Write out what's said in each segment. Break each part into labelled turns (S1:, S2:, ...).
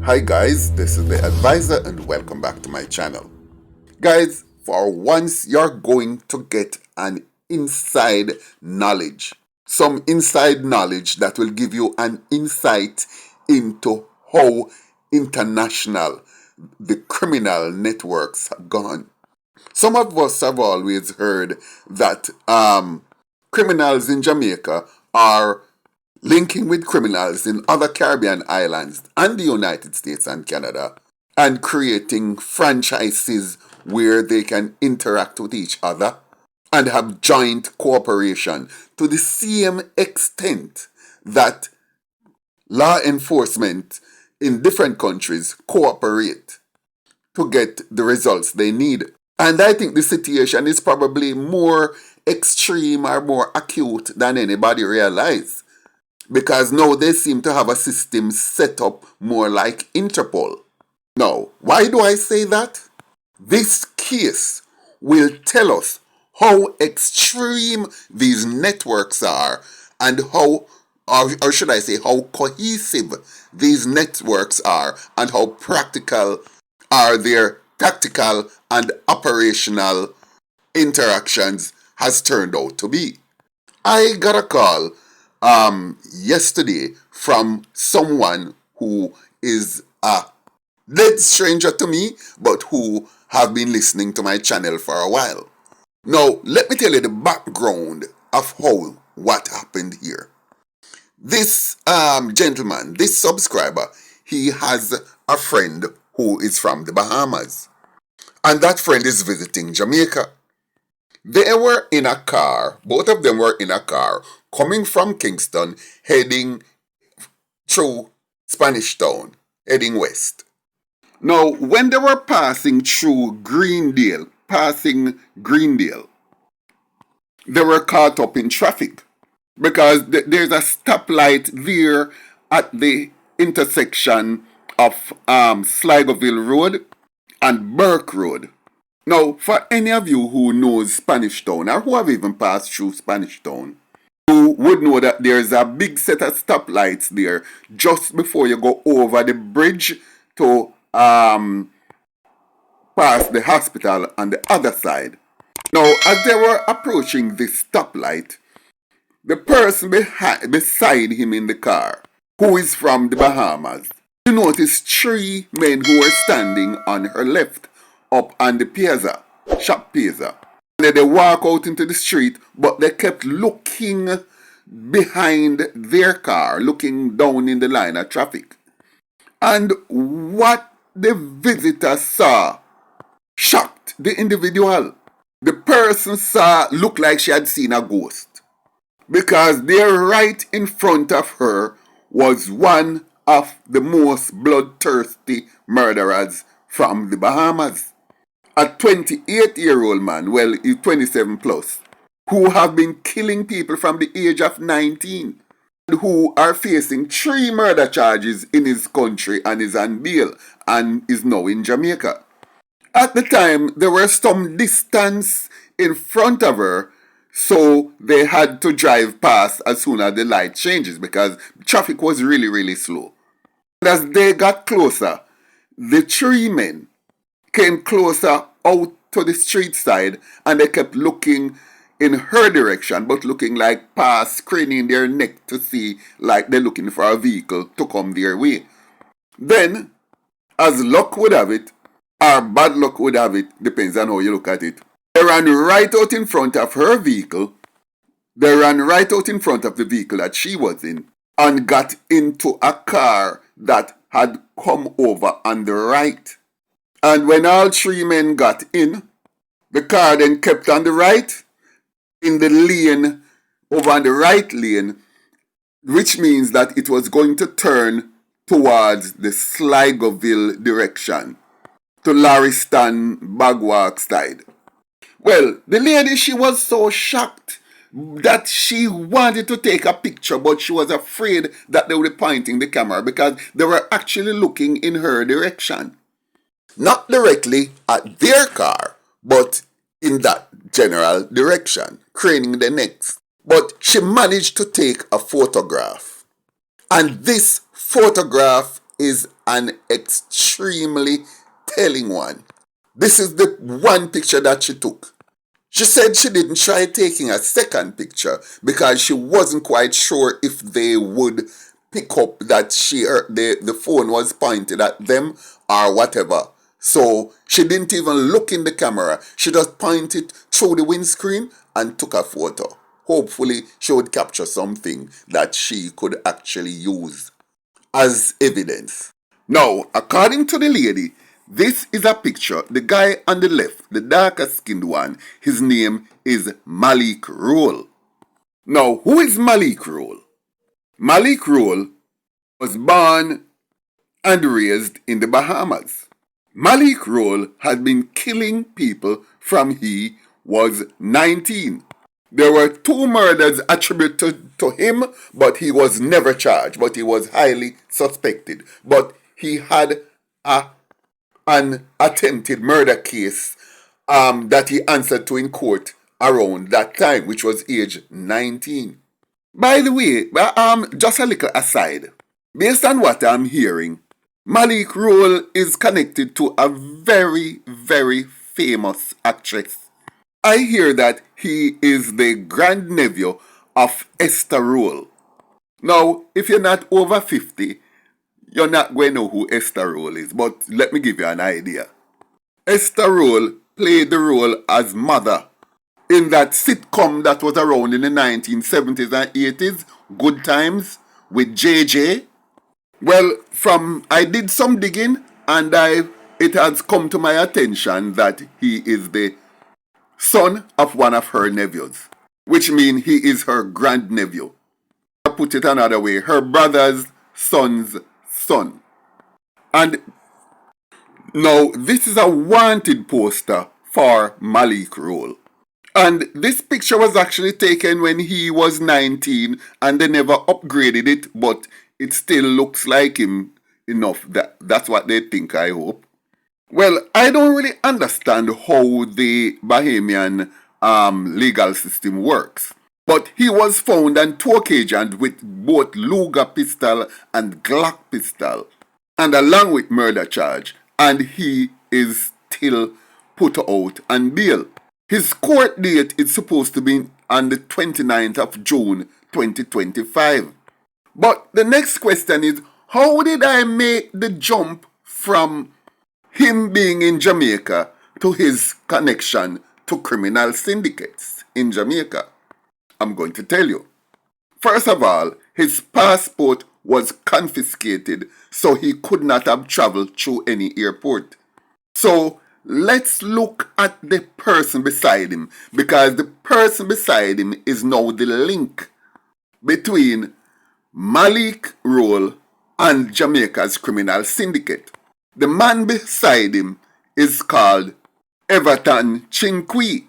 S1: Hi guys, this is the advisor and welcome back to my channel. Guys, for once you're going to get an inside knowledge. Some inside knowledge that will give you an insight into how international the criminal networks have gone. Some of us have always heard that criminals in Jamaica are linking with criminals in other Caribbean islands and the United States and Canada and creating franchises where they can interact with each other and have joint cooperation to the same extent that law enforcement in different countries cooperate to get the results they need. And I think the situation is probably more extreme or more acute than anybody realizes. Because now they seem to have a system set up more like Interpol. Now, why do I say that? This case will tell us how extreme these networks are and how, or should I say, how cohesive these networks are and how practical are their tactical and operational interactions has turned out to be. I got a call yesterday from someone who is a dead stranger to me, but who have been listening to my channel for a while. Now, let me tell you the background of what happened here. This gentleman, this subscriber, he has a friend who is from the Bahamas, and that friend is visiting Jamaica. They were in a car, both of them were in a car, coming from Kingston, heading through SpanishTown, heading west. Now, when they were passing through Greendale, they were caught up in traffic because there's a stoplight there at the intersection of Sligoville Road and Burke Road. Now, for any of you who knows SpanishTown or who have even passed through SpanishTown, you would know that there's a big set of stoplights there just before you go over the bridge to pass the hospital on the other side. Now, as they were approaching this stoplight, the person beside him in the car, who is from the Bahamas, you notice three men who were standing on her left up on the shop piazza. And they walk out into the street, but they kept looking behind their car, looking down in the line of traffic. And what the visitor saw shocked the individual. The person looked like she had seen a ghost. Because there right in front of her was one of the most bloodthirsty murderers from the Bahamas. A 28-year-old man, well, he's 27 plus, who have been killing people from the age of 19, and who are facing 3 murder charges in his country and is on bail and is now in Jamaica. At the time, there was some distance in front of her, so they had to drive past as soon as the light changes because traffic was really, really slow. And as they got closer, the 3 men came closer out to the street side and they kept looking in her direction, but looking like past, craning their neck to see like they're looking for a vehicle to come their way. Then, as luck would have it, or bad luck would have it, depends on how you look at it, they ran right out in front of her vehicle, they ran right out in front of the vehicle that she was in, and got into a car that had come over on the right. And when all 3 men got in, the car then kept on the right, in the lane, over on the right lane, which means that it was going to turn towards the Sligoville direction, to Lariston Bagwalk side. Well, the lady, she was so shocked that she wanted to take a picture, but she was afraid that they would be pointing the camera because they were actually looking in her direction. Not directly at their car, but in that general direction, craning their necks. But she managed to take a photograph. And this photograph is an extremely telling one. This is the one picture that she took. She said she didn't try taking a second picture because she wasn't quite sure if they would pick up that the phone was pointed at them or whatever. So she didn't even look in the camera. She just pointed through the windscreen and took a photo. Hopefully she would capture something that she could actually use as evidence. Now, according to the lady, this is a picture. The guy on the left, the darker skinned one, his name is Malik Roll. Now, who is Malik Roll? Malik Roll was born and raised in the Bahamas. Malik Roll had been killing people from he was 19. There were 2 murders attributed to him, but he was never charged, but he was highly suspected. But he had an attempted murder case that he answered to in court around that time, which was age 19. By the way, just a little aside, based on what I'm hearing, Malik Roll is connected to a very, very famous actress. I hear that he is the grandnephew of Esther Roll. Now, if you're not over 50, you're not going to know who Esther Roll is, but let me give you an idea. Esther Roll played the role as mother in that sitcom that was around in the 1970s and 80s, Good Times, with JJ. Well, I did some digging and it has come to my attention that he is the son of one of her nephews, which means he is her grandnephew. I put it another way, her brother's son's son. And now this is a wanted poster for Malik Roll. And this picture was actually taken when he was 19 and they never upgraded it, but it still looks like him enough. That's what they think, I hope. Well, I don't really understand how the Bahamian legal system works. But he was found on talk agent with both Luger pistol and Glock pistol, and along with murder charge, and he is still put out on bail. His court date is supposed to be on the 29th of June 2025. But the next question is, how did I make the jump from him being in Jamaica to his connection to criminal syndicates in Jamaica? I'm going to tell you. First of all, his passport was confiscated, so he could not have traveled through any airport. So let's look at the person beside him, because the person beside him is now the link between Malik Roll and Jamaica's criminal syndicate. The man beside him is called Everton Chinqui.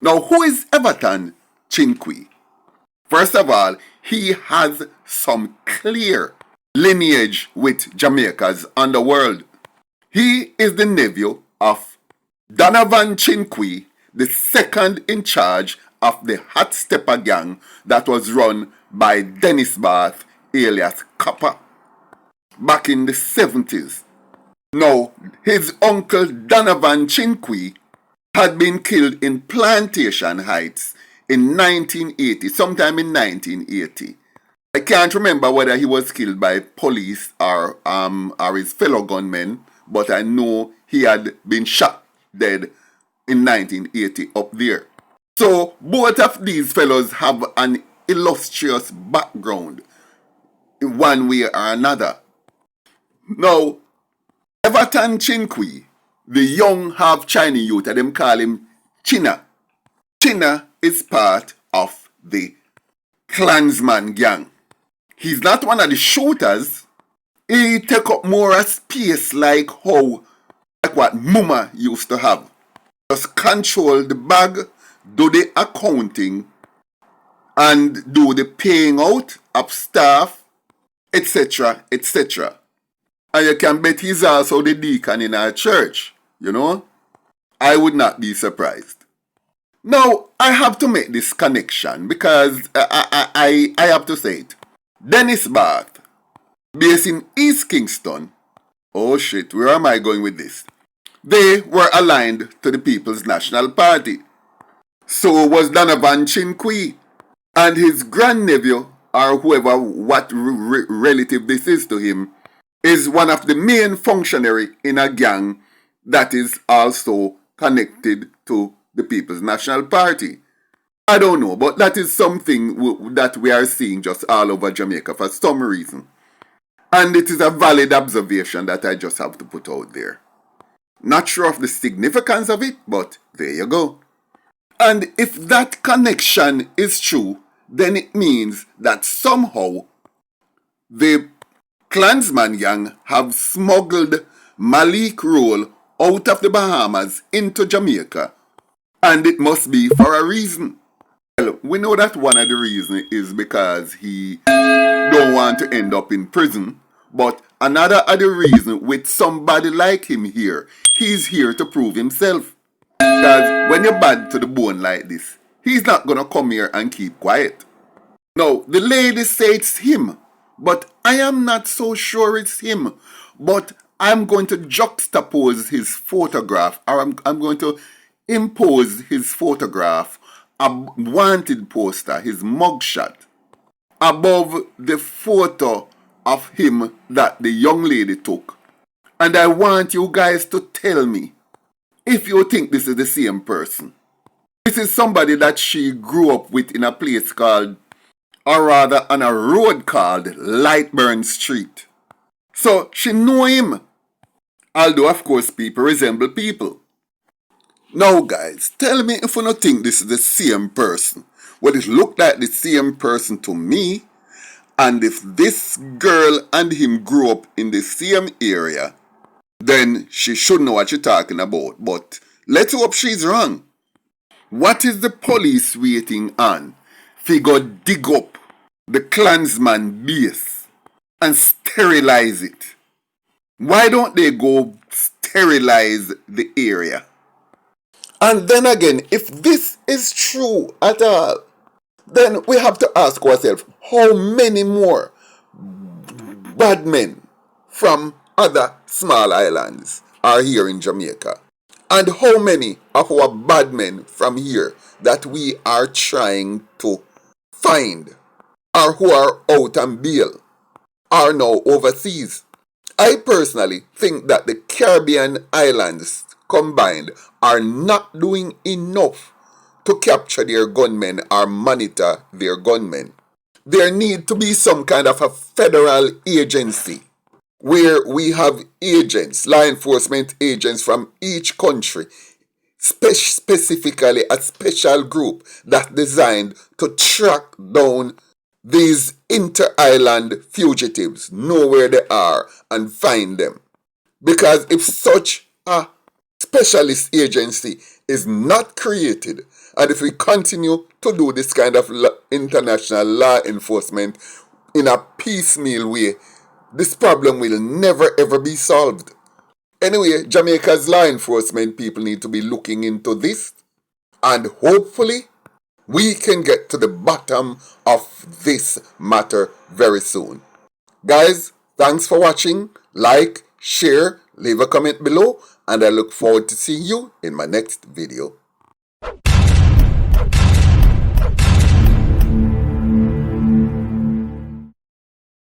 S1: Now, who is Everton Chinqui? First of all, he has some clear lineage with Jamaica's underworld. He is the nephew of Donovan Chinqui, the second in charge of the Hot Stepper gang that was run by Dennis Bath alias Copper back in the 70s. Now, his uncle Donovan Chinqui had been killed in Plantation Heights in 1980, sometime in 1980. I can't remember whether he was killed by police or his fellow gunmen, but I know he had been shot dead in 1980 up there. So both of these fellows have an illustrious background in one way or another. Now, Everton Chinqui, the young half Chinese youth, them call him China. China is part of the Clansman gang. He's not one of the shooters. He take up more space like what Muma used to have. Just control the bag, do the accounting, and do the paying out of staff, etc., etc. And you can bet he's also the deacon in our church, you know. I would not be surprised. Now, I have to make this connection because I have to say it. Dennis Bath based in East Kingston. Oh shit, where am I going with this? They were aligned to the People's National Party. So was Donovan Chinquy, and his grandnephew, or whoever, what relative this is to him, is one of the main functionary in a gang that is also connected to the People's National Party. I don't know, but that is something that we are seeing just all over Jamaica for some reason. And it is a valid observation that I just have to put out there. Not sure of the significance of it, but there you go. And if that connection is true, then it means that somehow the Clansman gang have smuggled Malik Roll out of the Bahamas into Jamaica. And it must be for a reason. Well, we know that one of the reasons is because he don't want to end up in prison. But another other reason, with somebody like him here, he's here to prove himself. Because when you're bad to the bone like this, he's not gonna come here and keep quiet. Now, the lady say it's him, but I am not so sure it's him. But I'm going to juxtapose his photograph, or I'm going to impose his photograph, a wanted poster, his mugshot, above the photo of him that the young lady took. And I want you guys to tell me if you think this is the same person. This is somebody that she grew up with in a place called, or rather on a road called Lightburn Street. So she know him. Although of course people resemble people. Now guys, tell me if you don't think this is the same person. Well, it looked like the same person to me. And if this girl and him grew up in the same area, then she should know what she's talking about. But let's hope she's wrong. What is the police waiting on? Figure dig up the Clansman base and sterilize it. Why don't they go sterilize the area? And then again, if this is true at all, then we have to ask ourselves, how many more bad men from other small islands are here in Jamaica? And how many of our bad men from here that we are trying to find, or who are out on bail, are now overseas? I personally think that the Caribbean islands combined are not doing enough to capture their gunmen or monitor their gunmen. There need to be some kind of a federal agency where we have agents, law enforcement agents from each country, specifically a special group that's designed to track down these inter-island fugitives, know where they are, and find them. Because if such a specialist agency is not created, and if we continue to do this kind of international law enforcement in a piecemeal way, this problem will never ever be solved. Anyway, Jamaica's law enforcement people need to be looking into this, and hopefully we can get to the bottom of this matter very soon. Guys, thanks for watching. Like, share, leave a comment below, and I look forward to seeing you in my next video.